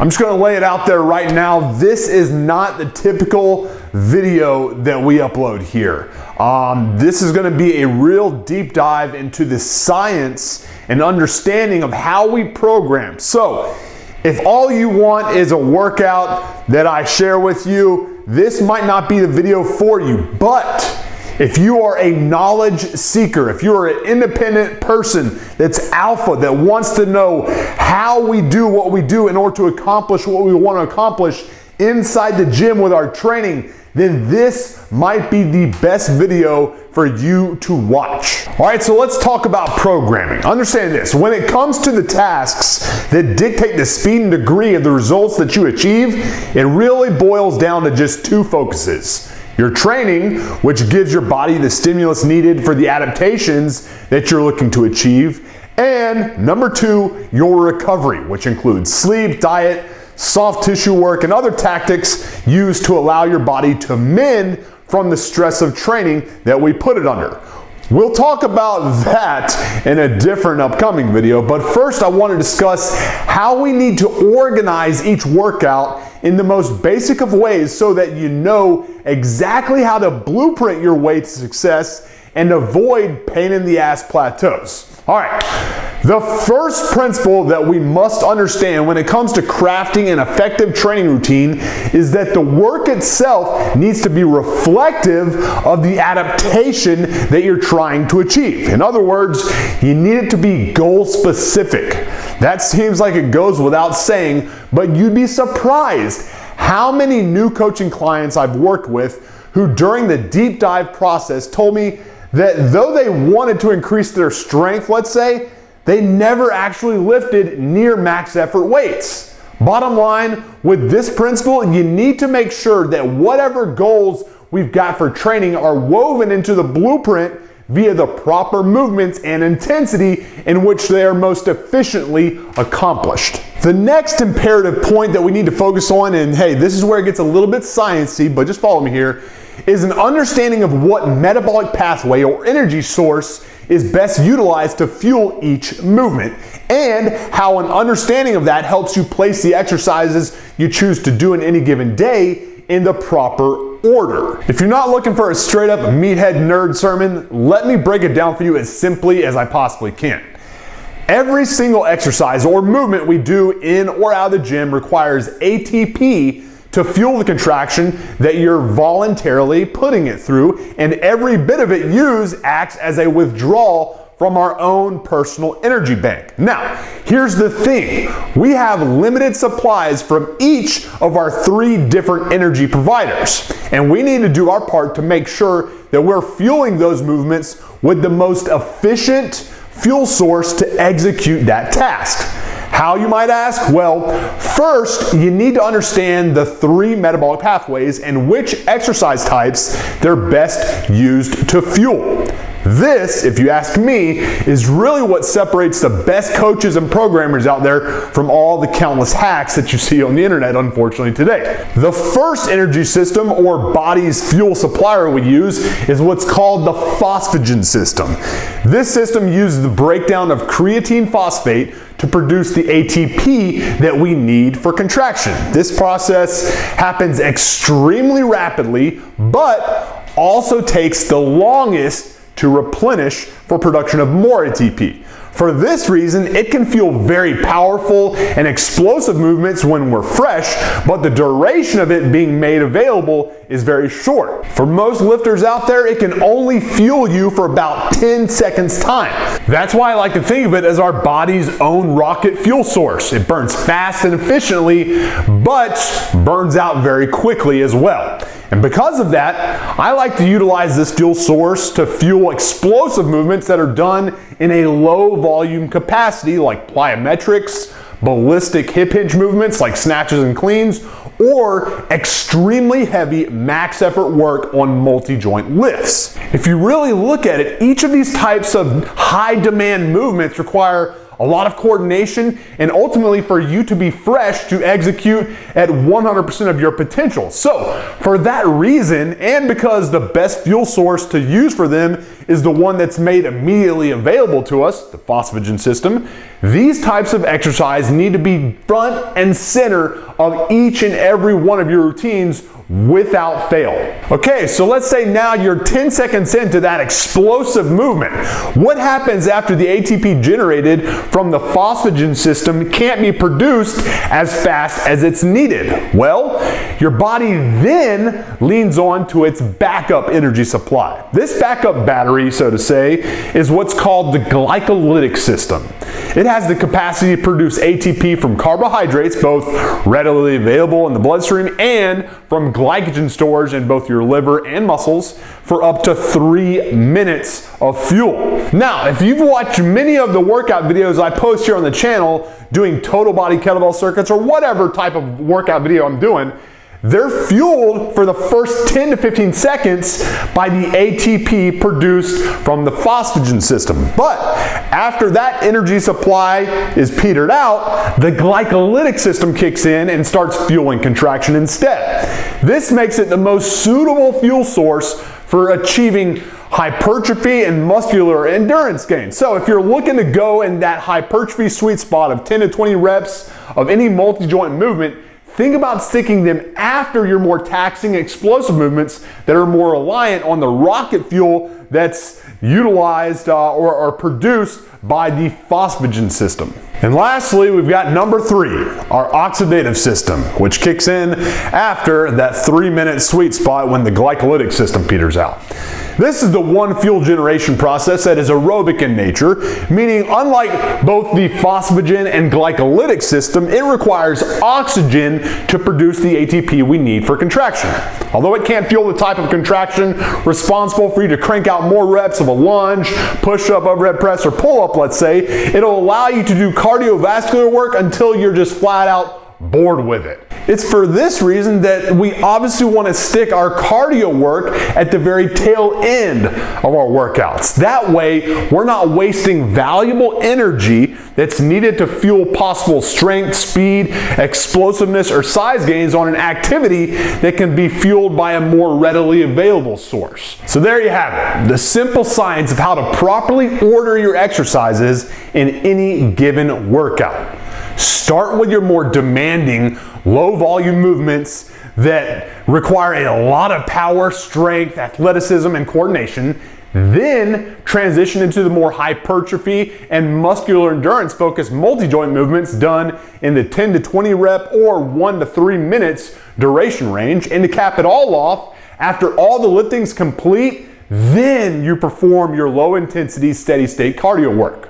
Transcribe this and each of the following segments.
I'm just gonna lay it out there right now. This is not the typical video that we upload here. This is gonna be a real deep dive into the science and understanding of how we program. So, if all you want is a workout that I share with you, this might not be the video for you. But if you are a knowledge seeker, if you are an independent person that's alpha, that wants to know how we do what we do in order to accomplish what we want to accomplish inside the gym with our training, then this might be the best video for you to watch. All right, so let's talk about programming. Understand this, when it comes to the tasks that dictate the speed and degree of the results that you achieve, it really boils down to just two focuses. Your training, which gives your body the stimulus needed for the adaptations that you're looking to achieve, and number two, your recovery, which includes sleep, diet, soft tissue work, and other tactics used to allow your body to mend from the stress of training that we put it under. We'll talk about that in a different upcoming video, but first I want to discuss how we need to organize each workout in the most basic of ways so that you know exactly how to blueprint your way to success and avoid pain in the ass plateaus. All right, the first principle that we must understand when it comes to crafting an effective training routine is that the work itself needs to be reflective of the adaptation that you're trying to achieve. In other words, you need it to be goal specific. That seems like it goes without saying, but you'd be surprised how many new coaching clients I've worked with who during the deep dive process told me that though they wanted to increase their strength, let's say, they never actually lifted near max effort weights. Bottom line, with this principle, you need to make sure that whatever goals we've got for training are woven into the blueprint via the proper movements and intensity in which they are most efficiently accomplished. The next imperative point that we need to focus on, and hey, this is where it gets a little bit sciencey, but just follow me here, is an understanding of what metabolic pathway or energy source is best utilized to fuel each movement, and how an understanding of that helps you place the exercises you choose to do in any given day in the proper order. If you're not looking for a straight up meathead nerd sermon, let me break it down for you as simply as I possibly can. Every single exercise or movement we do in or out of the gym requires ATP to fuel the contraction that you're voluntarily putting it through, and every bit of it used acts as a withdrawal from our own personal energy bank. Now, here's the thing. We have limited supplies from each of our three different energy providers, and we need to do our part to make sure that we're fueling those movements with the most efficient fuel source to execute that task. How, you might ask? Well, first, you need to understand the three metabolic pathways and which exercise types they're best used to fuel. This, if you ask me, is really what separates the best coaches and programmers out there from all the countless hacks that you see on the internet, unfortunately, today. The first energy system or body's fuel supplier we use is what's called the phosphagen system. This system uses the breakdown of creatine phosphate to produce the ATP that we need for contraction. This process happens extremely rapidly, but also takes the longest to replenish for production of more ATP. For this reason, it can feel very powerful and explosive movements when we're fresh, but the duration of it being made available is very short. For most lifters out there, it can only fuel you for about 10 seconds time. That's why I like to think of it as our body's own rocket fuel source. It burns fast and efficiently, but burns out very quickly as well. And because of that, I like to utilize this fuel source to fuel explosive movements that are done in a low volume capacity like plyometrics, ballistic hip hinge movements like snatches and cleans, or extremely heavy max effort work on multi-joint lifts. If you really look at it, each of these types of high demand movements require a lot of coordination, and ultimately for you to be fresh to execute at 100% of your potential. So for that reason, and because the best fuel source to use for them is the one that's made immediately available to us, the phosphagen system, these types of exercise need to be front and center of each and every one of your routines without fail. Okay, so let's say now you're 10 seconds into that explosive movement. What happens after the ATP generated from the phosphagen system can't be produced as fast as it's needed? Well, your body then leans on to its backup energy supply. This backup battery, so to say, is what's called the glycolytic system. It has the capacity to produce ATP from carbohydrates, both readily available in the bloodstream, and from glycogen storage in both your liver and muscles for up to 3 minutes of fuel. Now, if you've watched many of the workout videos I post here on the channel doing total body kettlebell circuits or whatever type of workout video I'm doing, they're fueled for the first 10 to 15 seconds by the ATP produced from the phosphagen system. But after that energy supply is petered out, the glycolytic system kicks in and starts fueling contraction instead. This makes it the most suitable fuel source for achieving hypertrophy and muscular endurance gains. So if you're looking to go in that hypertrophy sweet spot of 10 to 20 reps of any multi-joint movement, think about sticking them after your more taxing explosive movements that are more reliant on the rocket fuel that's utilized or produced by the phosphagen system. And lastly, we've got number 3, our oxidative system, which kicks in after that 3-minute sweet spot when the glycolytic system peters out. This is the one fuel generation process that is aerobic in nature, meaning unlike both the phosphagen and glycolytic system, it requires oxygen to produce the ATP we need for contraction. Although it can't fuel the type of contraction responsible for you to crank out more reps of a lunge, push-up, overhead press, or pull-up, let's say, it'll allow you to do cardiovascular work until you're just flat out bored with it. It's for this reason that we obviously want to stick our cardio work at the very tail end of our workouts. That way, we're not wasting valuable energy that's needed to fuel possible strength, speed, explosiveness, or size gains on an activity that can be fueled by a more readily available source. So there you have it, the simple science of how to properly order your exercises in any given workout. Start with your more demanding, low volume movements that require a lot of power, strength, athleticism, and coordination. Then transition into the more hypertrophy and muscular endurance focused multi-joint movements done in the 10 to 20 rep or 1 to 3 minutes duration range. And to cap it all off, after all the lifting's complete, then you perform your low intensity, steady state cardio work.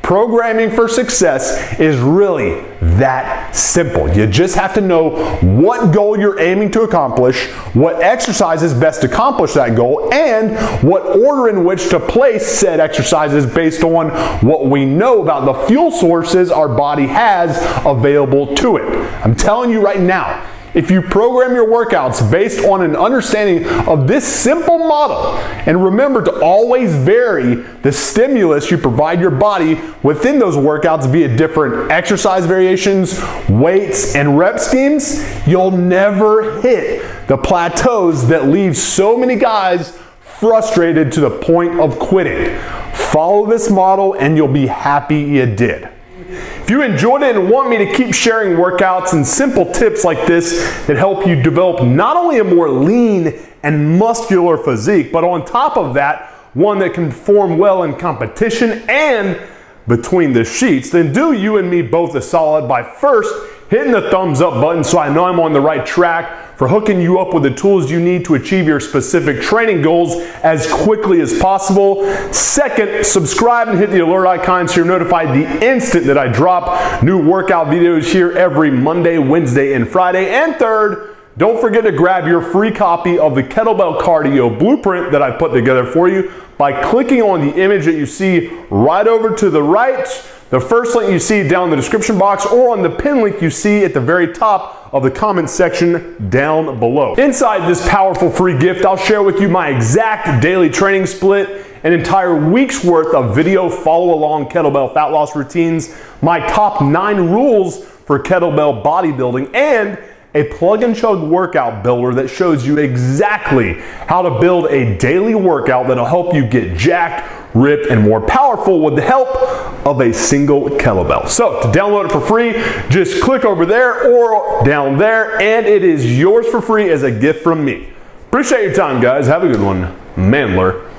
Programming for success is really that simple. You just have to know what goal you're aiming to accomplish, what exercises best accomplish that goal, and what order in which to place said exercises based on what we know about the fuel sources our body has available to it. I'm telling you right now, if you program your workouts based on an understanding of this simple model, and remember to always vary the stimulus you provide your body within those workouts via different exercise variations, weights, and rep schemes, you'll never hit the plateaus that leave so many guys frustrated to the point of quitting. Follow this model and you'll be happy you did. If you enjoyed it and want me to keep sharing workouts and simple tips like this that help you develop not only a more lean and muscular physique, but on top of that, one that can perform well in competition and between the sheets, then do you and me both a solid by first hitting the thumbs up button so I know I'm on the right track for hooking you up with the tools you need to achieve your specific training goals as quickly as possible. Second, subscribe and hit the alert icon so you're notified the instant that I drop new workout videos here every Monday, Wednesday, and Friday. And third, don't forget to grab your free copy of the Kettlebell Cardio Blueprint that I put together for you by clicking on the image that you see right over to the right The first link you see down in the description box or on the pin link you see at the very top of the comment section down below. Inside this powerful free gift, I'll share with you my exact daily training split, an entire week's worth of video follow-along kettlebell fat loss routines, my top 9 rules for kettlebell bodybuilding, and a plug-and-chug workout builder that shows you exactly how to build a daily workout that'll help you get jacked, ripped, and more powerful with the help of a single kettlebell. So to download it for free, just click over there or down there, and it is yours for free as a gift from me. Appreciate your time, guys. Have a good one. MANdler.